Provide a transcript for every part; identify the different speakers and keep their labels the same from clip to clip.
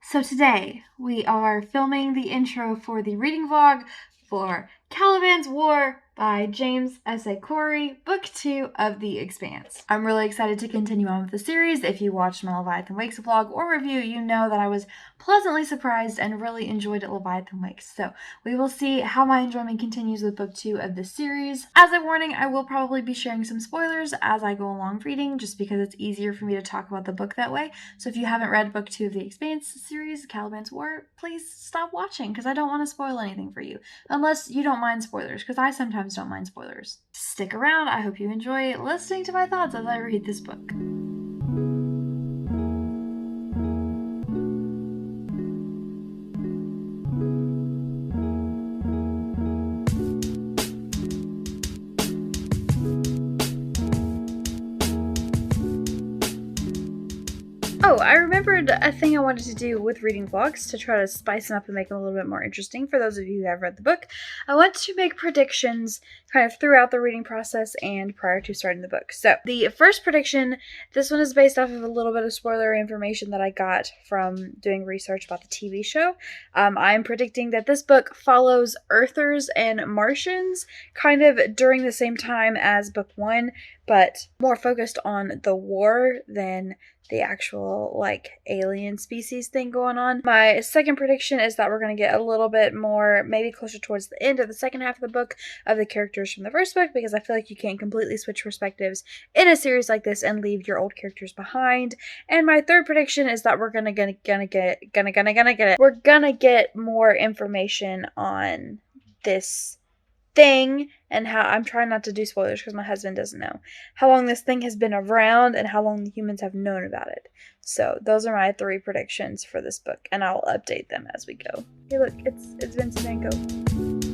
Speaker 1: So today we are filming the intro for the reading vlog for Caliban's War by James S.A. Corey, Book 2 of The Expanse. I'm really excited to continue on with the series. If you watched my Leviathan Wakes vlog or review, you know that I was pleasantly surprised and really enjoyed Leviathan Wakes. So we will see how my enjoyment continues with Book 2 of this series. As a warning, I will probably be sharing some spoilers as I go along reading, just because it's easier for me to talk about the book that way. So if you haven't read Book 2 of the Expanse series, Caliban's War, please stop watching because I don't want to spoil anything for you. Unless you don't mind spoilers, because I sometimes don't mind spoilers. Stick around, I hope you enjoy listening to my thoughts as I read this book. Oh, I remembered a thing I wanted to do with reading vlogs to try to spice them up and make them a little bit more interesting for those of you who have read the book. I want to make predictions kind of throughout the reading process and prior to starting the book. So the first prediction, this one is based off of a little bit of spoilery information that I got from doing research about the TV show. I'm predicting that this book follows Earthers and Martians kind of during the same time as book 1, but more focused on the war than the actual alien species thing going on. My second prediction is that we're going to get a little bit more, maybe closer towards the end of the second half of the book, of the characters from the first book, because I feel like you can't completely switch perspectives in a series like this and leave your old characters behind. And my third prediction is that we're gonna get more information on this thing and how, I'm trying not to do spoilers because my husband doesn't know, how long this thing has been around and how long the humans have known about it. So those are my 3 predictions for this book, and I'll update them as we go. Hey look, it's Vincent Van Gogh.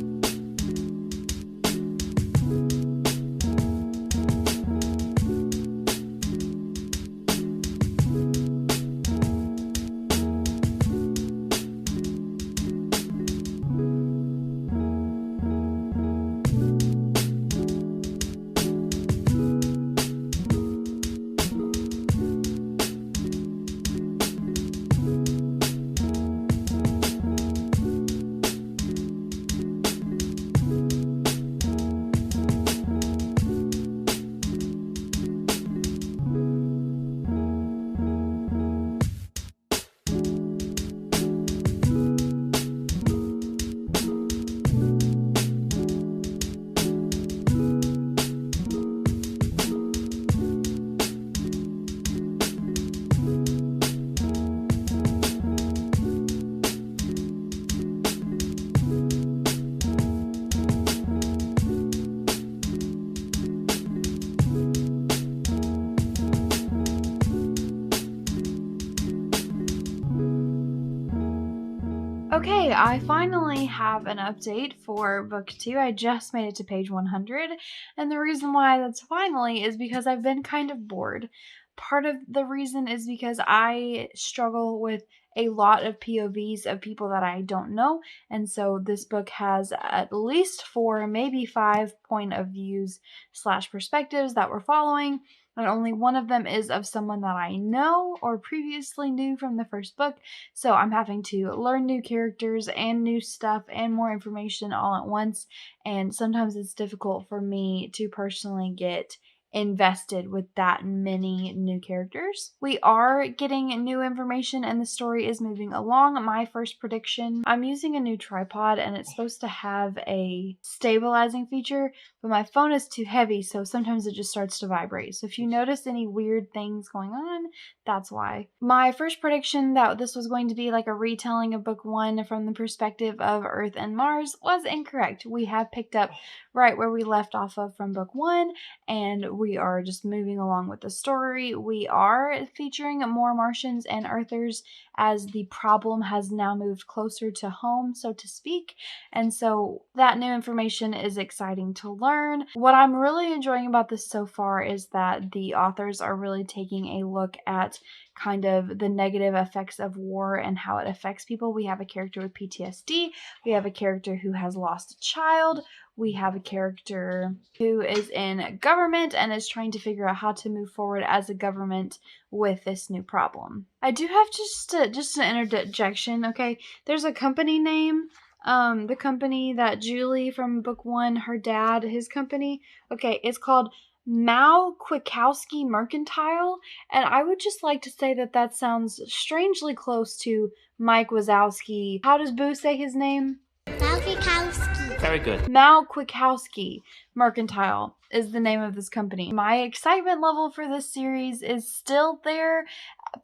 Speaker 1: Okay, I finally have an update for book 2. I just made it to page 100, and the reason why that's finally is because I've been kind of bored. Part of the reason is because I struggle with a lot of POVs of people that I don't know, and so this book has at least 4, maybe 5 point of views / perspectives that we're following, and only one of them is of someone that I know or previously knew from the first book. So I'm having to learn new characters and new stuff and more information all at once, and sometimes it's difficult for me to personally get invested with that many new characters. We are getting new information and the story is moving along. My first prediction, I'm using a new tripod and it's supposed to have a stabilizing feature, but my phone is too heavy, so sometimes it just starts to vibrate. So if you notice any weird things going on, that's why. My first prediction that this was going to be like a retelling of book 1 from the perspective of Earth and Mars was incorrect. We have picked up right where we left off of from book 1, and we are just moving along with the story. We are featuring more Martians and Earthers as the problem has now moved closer to home, so to speak. And so that new information is exciting to learn. What I'm really enjoying about this so far is that the authors are really taking a look at kind of the negative effects of war and how it affects people. We have a character with PTSD. We have a character who has lost a child. We have a character who is in government and is trying to figure out how to move forward as a government with this new problem. I do have just an interjection, okay? There's a company name, the company that Julie from book 1, her dad, his company, okay, it's called Mao Kwiatkowski Mercantile, and I would just like to say that sounds strangely close to Mike Wazowski. How does Boo say his name?
Speaker 2: Mao Kwiatkowski.
Speaker 3: Very good.
Speaker 1: Mao Kwiatkowski Mercantile is the name of this company. My excitement level for this series is still there.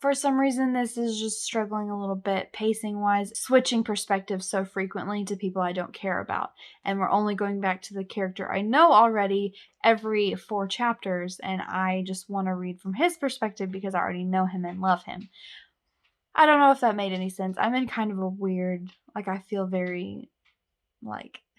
Speaker 1: For some reason, this is just struggling a little bit pacing-wise, switching perspectives so frequently to people I don't care about. And we're only going back to the character I know already every 4 chapters, and I just want to read from his perspective because I already know him and love him. I don't know if that made any sense. I'm in kind of a weird, I feel very,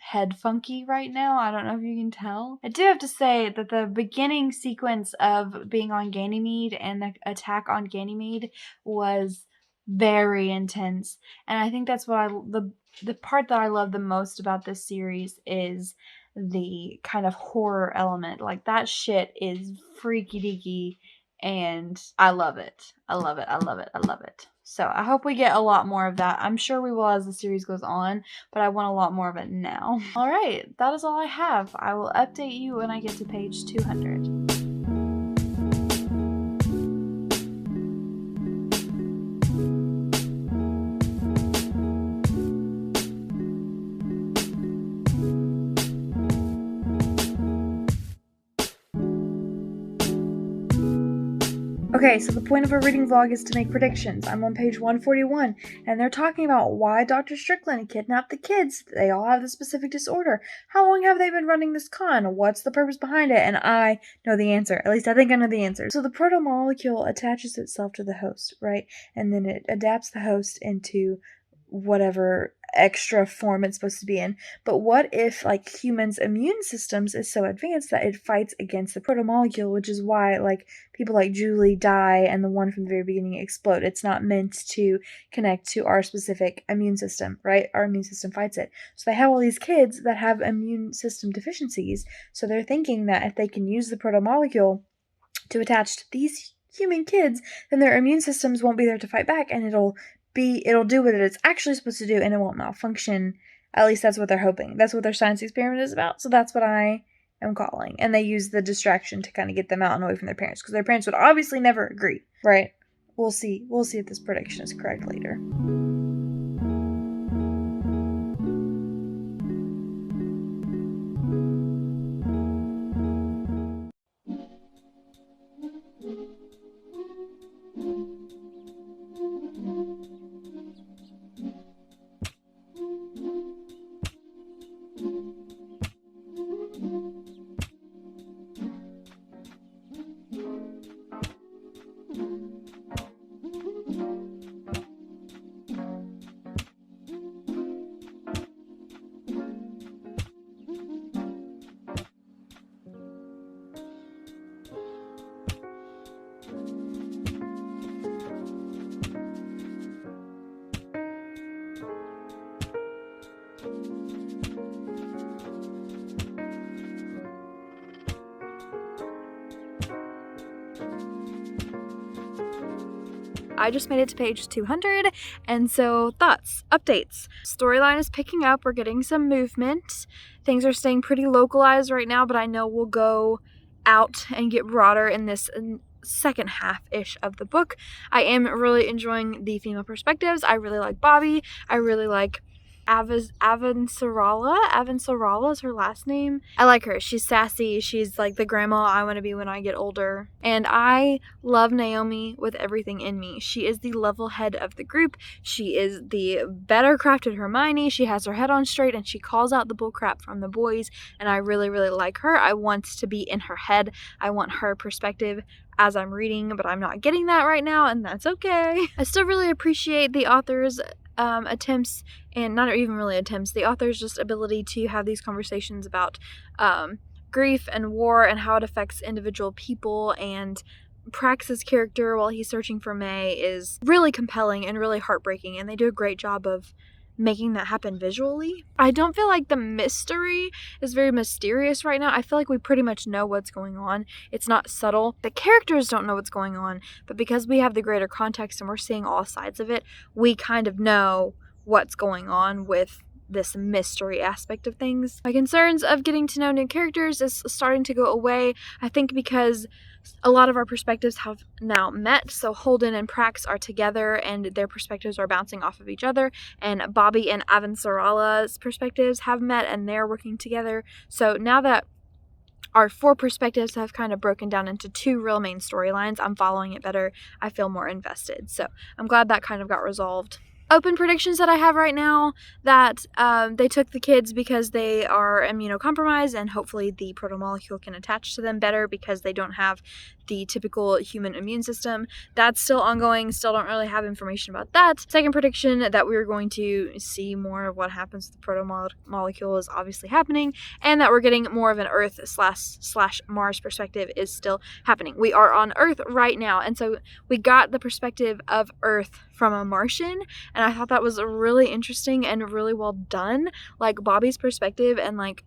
Speaker 1: head funky right now. I don't know if you can tell. I do have to say that the beginning sequence of being on Ganymede and the attack on Ganymede was very intense. And I think that's what the part that I love the most about this series is the kind of horror element. That shit is freaky deaky and I love it. I love it. I love it. I love it. So I hope we get a lot more of that. I'm sure we will as the series goes on, but I want a lot more of it now. All right, that is all I have. I will update you when I get to page 200. Okay, so the point of a reading vlog is to make predictions. I'm on page 141, and they're talking about why Dr. Strickland kidnapped the kids. They all have the specific disorder. How long have they been running this con? What's the purpose behind it? And I know the answer. At least I think I know the answer. So the protomolecule attaches itself to the host, right? And then it adapts the host into whatever extra form it's supposed to be in. But what if humans' immune systems is so advanced that it fights against the protomolecule, which is why people like Julie die and the one from the very beginning explode. It's not meant to connect to our specific immune system, right? Our immune system fights it. So they have all these kids that have immune system deficiencies. So they're thinking that if they can use the protomolecule to attach to these human kids, then their immune systems won't be there to fight back, and it'll do what it's actually supposed to do, and it won't malfunction. At least that's what they're hoping. That's what their science experiment is about. So that's what I am calling. And they use the distraction to kind of get them out and away from their parents, because their parents would obviously never agree, right? We'll see if this prediction is correct later. I just made it to page 200, and so thoughts, updates. Storyline is picking up, we're getting some movement. Things are staying pretty localized right now, but I know we'll go out and get broader in this second half-ish of the book. I am really enjoying the female perspectives. I really like Bobby. I really like Avansarala is her last name. I like her. She's sassy. She's like the grandma I want to be when I get older. And I love Naomi with everything in me. She is the level head of the group. She is the better crafted Hermione. She has her head on straight and she calls out the bullcrap from the boys. And I really, really like her. I want to be in her head. I want her perspective as I'm reading, but I'm not getting that right now, and that's okay. I still really appreciate the author's attempts, and not even really attempts, the author's just ability to have these conversations about grief and war and how it affects individual people and Prax's character while he's searching for May is really compelling and really heartbreaking, and they do a great job of making that happen visually. I don't feel like the mystery is very mysterious right now. I feel like we pretty much know what's going on. It's not subtle. The characters don't know what's going on, but because we have the greater context and we're seeing all sides of it, we kind of know what's going on with this mystery aspect of things. My concerns of getting to know new characters is starting to go away, I think, because a lot of our perspectives have now met. So Holden and Prax are together and their perspectives are bouncing off of each other, and Bobby and Avansarala's perspectives have met and they're working together. So now that our 4 perspectives have kind of broken down into 2 real main storylines, I'm following it better. I feel more invested. So I'm glad that kind of got resolved. Open predictions that I have right now, that they took the kids because they are immunocompromised, and hopefully the protomolecule can attach to them better because they don't have the typical human immune system. That's still ongoing. Still don't really have information about that. Second prediction, that we're going to see more of what happens with the protomolecule is obviously happening, and that we're getting more of an Earth slash Mars perspective is still happening. We are on Earth right now, and so we got the perspective of Earth from a Martian, and I thought that was really interesting and really well done. Like Bobby's perspective and like,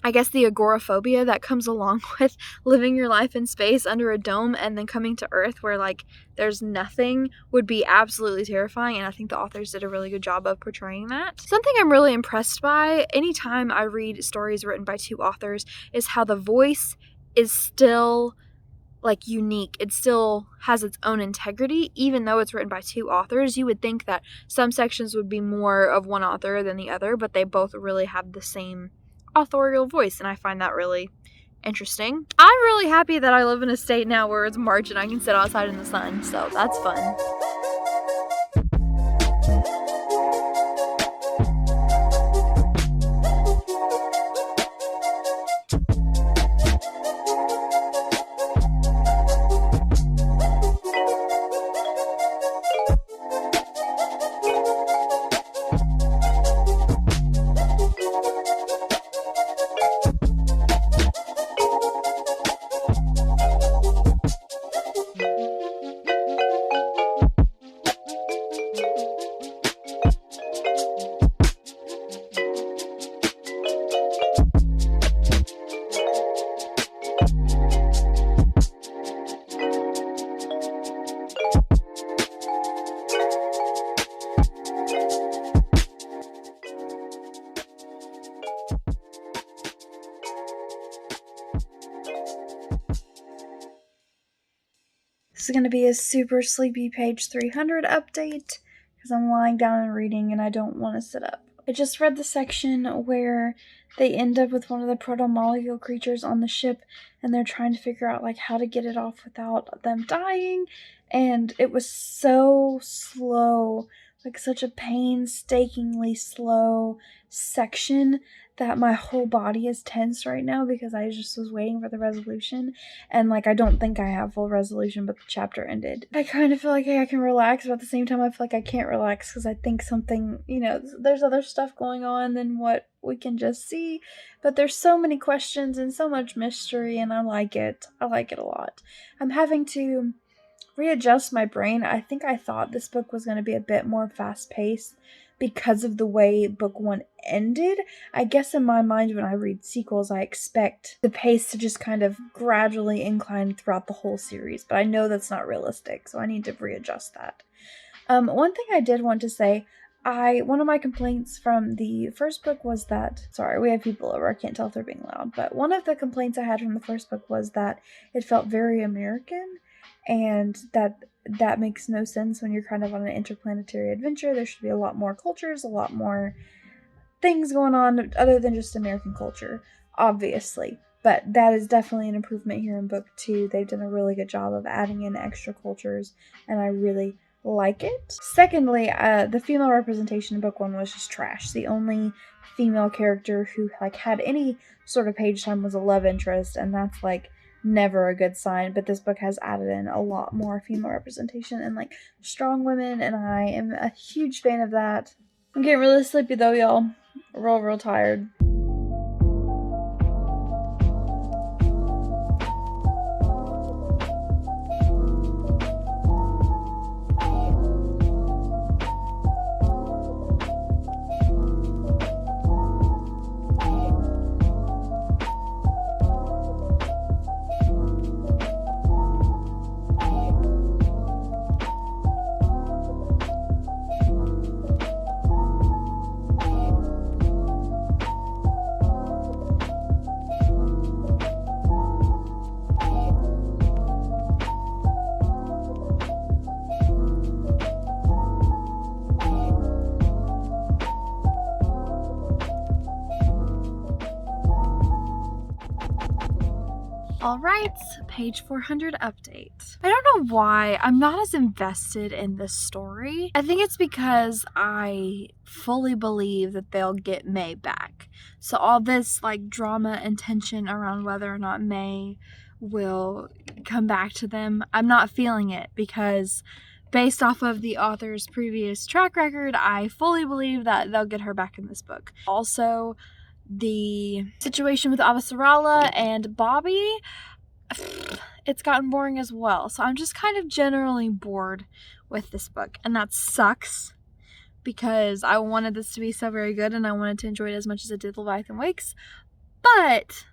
Speaker 1: I guess, the agoraphobia that comes along with living your life in space under a dome and then coming to Earth where like there's nothing would be absolutely terrifying, and I think the authors did a really good job of portraying that. Something I'm really impressed by anytime I read stories written by 2 authors is how the voice is still like unique. It still has its own integrity, even though it's written by 2 authors. You would think that some sections would be more of one author than the other, but they both really have the same authorial voice, and I find that really interesting. I'm really happy that I live in a state now where it's March and I can sit outside in the sun, so that's fun. This is going to be a super sleepy page 300 update because I'm lying down and reading and I don't want to sit up. I just read the section where they end up with one of the protomolecule creatures on the ship and they're trying to figure out like how to get it off without them dying, and it was so slow, like such a painstakingly slow section that my whole body is tense right now because I just was waiting for the resolution, and like I don't think I have full resolution, but the chapter ended. I kind of feel like I can relax, but at the same time I feel like I can't relax because I think something, there's other stuff going on than what we can just see, but there's so many questions and so much mystery, and I like it a lot. I'm having to readjust my brain. I think I thought this book was going to be a bit more fast-paced because of the way book 1 ended. I guess in my mind when I read sequels, I expect the pace to just kind of gradually incline throughout the whole series, but I know that's not realistic, so I need to readjust that. One thing I did want to say, one of my complaints from the first book was that, sorry, we have people over, I can't tell if they're being loud, but one of the complaints I had from the first book was that it felt very American, and that makes no sense when you're kind of on an interplanetary adventure. There should be a lot more cultures, a lot more things going on other than just American culture, obviously. But that is definitely an improvement here in book 2. They've done a really good job of adding in extra cultures, and I really like it. Secondly, the female representation in book 1 was just trash. The only female character who had any sort of page time was a love interest, and that's never a good sign, but this book has added in a lot more female representation and strong women, and I am a huge fan of that. I'm getting really sleepy though, y'all. Real tired. Alright, page 400 update. I don't know why I'm not as invested in this story. I think it's because I fully believe that they'll get May back. So all this drama and tension around whether or not May will come back to them, I'm not feeling it because based off of the author's previous track record, I fully believe that they'll get her back in this book. Also, the situation with Avasarala and Bobby, it's gotten boring as well. So I'm just kind of generally bored with this book. And that sucks because I wanted this to be so very good and I wanted to enjoy it as much as I did Leviathan Wakes. But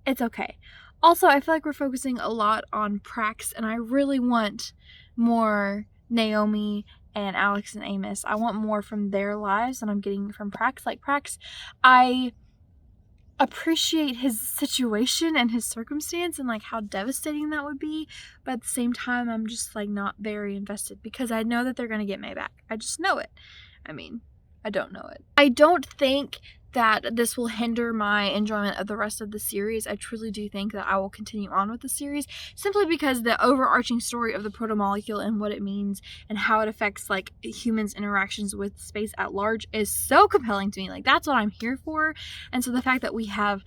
Speaker 1: it's okay. Also, I feel like we're focusing a lot on Prax and I really want more Naomi and Alex and Amos. I want more from their lives than I'm getting from Prax. Like Prax, I appreciate his situation and his circumstance and how devastating that would be, but at the same time I'm just not very invested because I know that they're gonna get May back. I just know it. I mean, I don't know it. I don't think that this will hinder my enjoyment of the rest of the series. I truly do think that I will continue on with the series simply because the overarching story of the protomolecule and what it means and how it affects humans' interactions with space at large is so compelling to me. That's what I'm here for. And so the fact that we have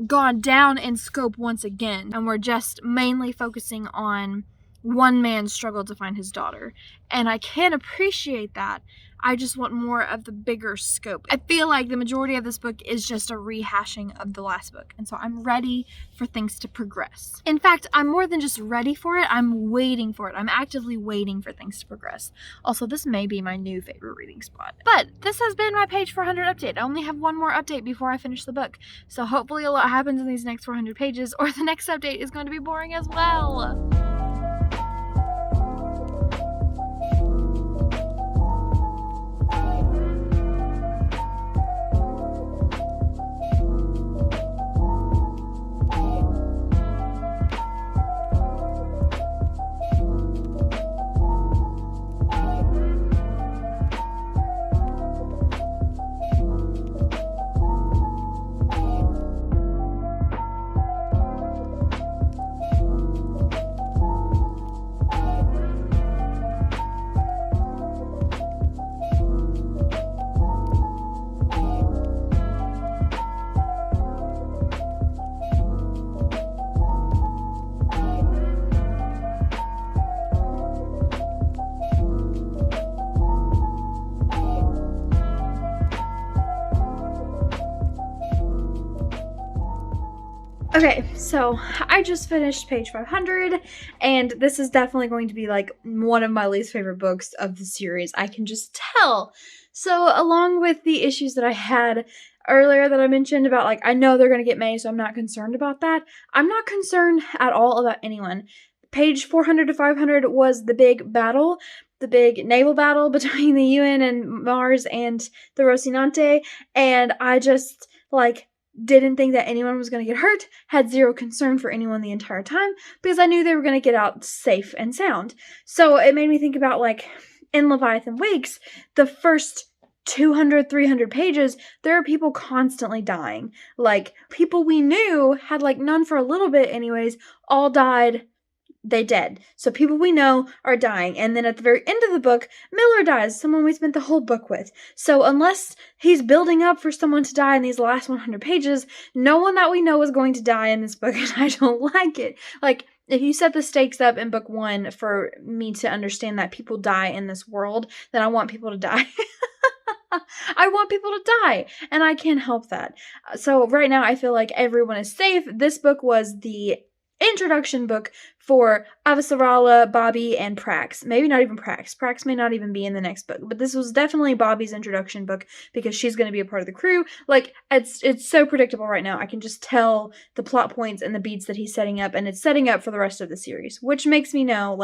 Speaker 1: gone down in scope once again and we're just mainly focusing on one man's struggle to find his daughter, and I can appreciate that. I just want more of the bigger scope. I feel like the majority of this book is just a rehashing of the last book, and so I'm ready for things to progress. In fact, I'm more than just ready for it, I'm waiting for it. I'm actively waiting for things to progress. Also, this may be my new favorite reading spot. But this has been my page 400 update. I only have one more update before I finish the book, so hopefully a lot happens in these next 400 pages, or the next update is going to be boring as well. Okay, so I just finished page 500, and this is definitely going to be one of my least favorite books of the series. I can just tell. So along with the issues that I had earlier that I mentioned about I know they're going to get May, so I'm not concerned about that. I'm not concerned at all about anyone. Page 400 to 500 was the big battle, the big naval battle between the UN and Mars and the Rocinante, and I just didn't think that anyone was going to get hurt, had zero concern for anyone the entire time, because I knew they were going to get out safe and sound. So it made me think about, in Leviathan Wakes, the first 200, 300 pages, there are people constantly dying. People we knew had, none for a little bit anyways, all died. They dead. So people we know are dying. And then at the very end of the book, Miller dies, someone we spent the whole book with. So unless he's building up for someone to die in these last 100 pages, no one that we know is going to die in this book, and I don't like it. If you set the stakes up in book 1 for me to understand that people die in this world, then I want people to die. I want people to die, and I can't help that. So right now I feel like everyone is safe. This book was the introduction book for Avasarala, Bobby, and Prax. Maybe not even Prax. Prax may not even be in the next book, but this was definitely Bobby's introduction book because she's going to be a part of the crew. It's so predictable right now. I can just tell the plot points and the beats that he's setting up, and it's setting up for the rest of the series, which makes me know,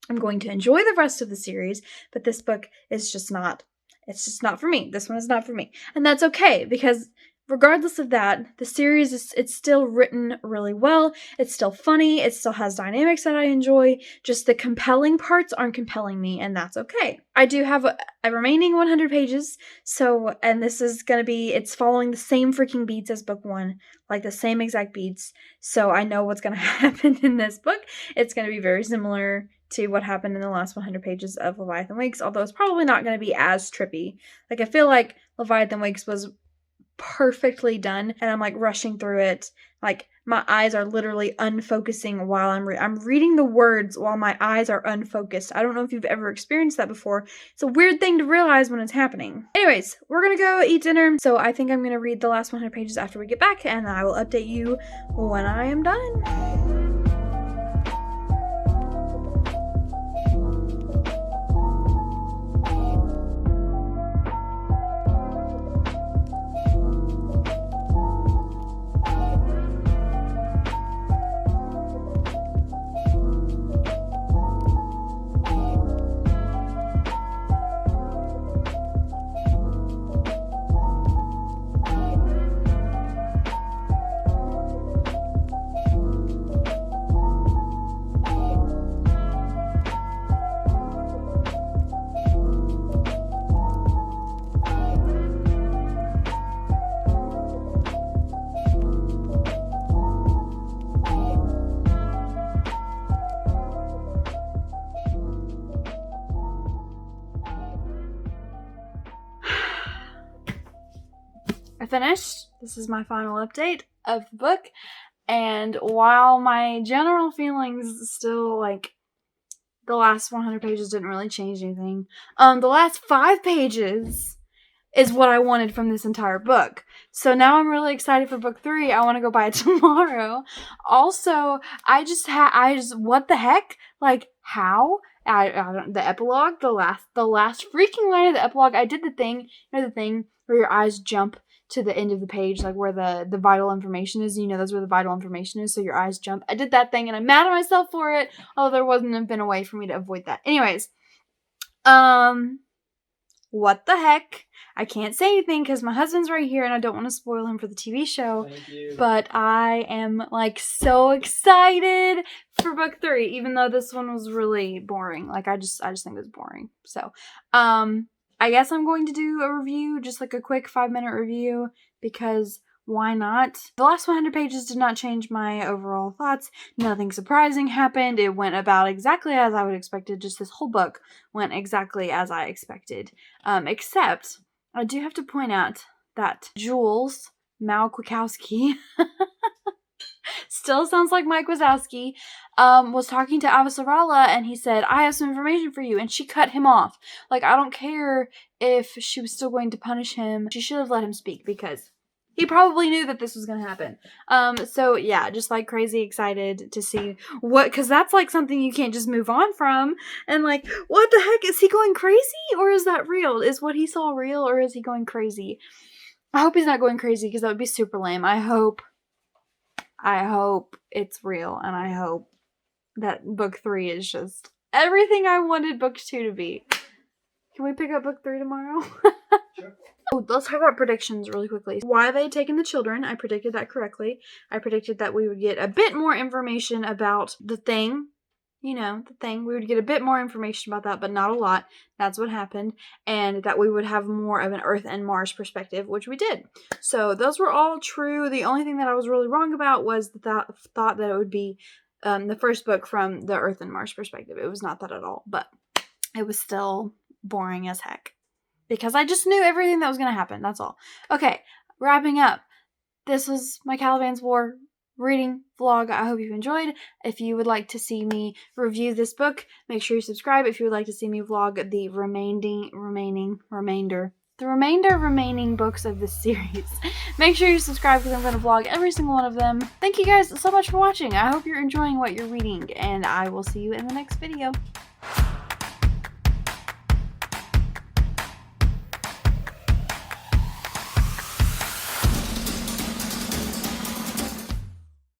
Speaker 1: I'm going to enjoy the rest of the series, but this book is just not, it's just not for me. This one is not for me. And that's okay, because regardless of that, the series it's still written really well. It's still funny. It still has dynamics that I enjoy. Just the compelling parts aren't compelling me, and that's okay. I do have a remaining 100 pages, so, and this is gonna be, it's following the same freaking beats as book 1, like the same exact beats, so I know what's gonna happen in this book. It's gonna be very similar to what happened in the last 100 pages of Leviathan Wakes, although it's probably not gonna be as trippy. Like, I feel like Leviathan Wakes was perfectly done, and I'm like rushing through it. Like, my eyes are literally unfocusing while I'm reading the words while my eyes are unfocused. I don't know if you've ever experienced that before. It's a weird thing to realize when it's happening. Anyways, we're gonna go eat dinner, so I think I'm gonna read the last 100 pages after we get back, and I will update you when I am done. I finished. This is my final update of the book, and while my general feelings still, like, the last 100 pages didn't really change anything, the last 5 pages is what I wanted from this entire book. So now I'm really excited for book 3. I want to go buy it tomorrow. Also, I just what the heck? Like, how? I don't, the epilogue, the last freaking line of the epilogue, I did the thing, the thing where your eyes jump to the end of the page, like where the vital information is. That's where the vital information is, so your eyes jump. I did that thing, and I'm mad at myself for it, although there wouldn't have been a way for me to avoid that. Anyways, what the heck? I can't say anything because my husband's right here and I don't want to spoil him for the TV show.
Speaker 3: Thank you.
Speaker 1: But I am, like, so excited for book 3, even though this one was really boring. Like, I just think it was boring. So, I guess I'm going to do a review, just like a quick 5-minute review, because why not? The last 100 pages did not change my overall thoughts. Nothing surprising happened. It went about exactly as I would expect it. Just this whole book went exactly as I expected. Except, I do have to point out that Jules Malkwikowski still sounds like Mike Wazowski, was talking to Avasarala, and he said, I have some information for you, and she cut him off. Like, I don't care if she was still going to punish him. She should have let him speak, because he probably knew that this was going to happen. So yeah, just like crazy excited to see because that's like something you can't just move on from. And like, what the heck? Is he going crazy, or is that real? Is what he saw real, or is he going crazy? I hope he's not going crazy, because that would be super lame. I hope it's real, and I hope that book 3 is just everything I wanted book 2 to be. Can we pick up book 3 tomorrow?
Speaker 3: Sure.
Speaker 1: Oh, let's talk about predictions really quickly. Why they had taken the children, I predicted that correctly. I predicted that we would get a bit more information about the thing. The thing. We would get a bit more information about that, but not a lot. That's what happened. And that we would have more of an Earth and Mars perspective, which we did. So those were all true. The only thing that I was really wrong about was the thought that it would be the first book from the Earth and Mars perspective. It was not that at all, but it was still boring as heck. Because I just knew everything that was going to happen. That's all. Okay, wrapping up. This was my Caliban's War reading vlog. I hope you enjoyed. If you would like to see me review this book, make sure you subscribe. If you would like to see me vlog the remaining books of this series, make sure you subscribe, because I'm going to vlog every single one of them. Thank you guys so much for watching. I hope you're enjoying what you're reading, and I will see you in the next video.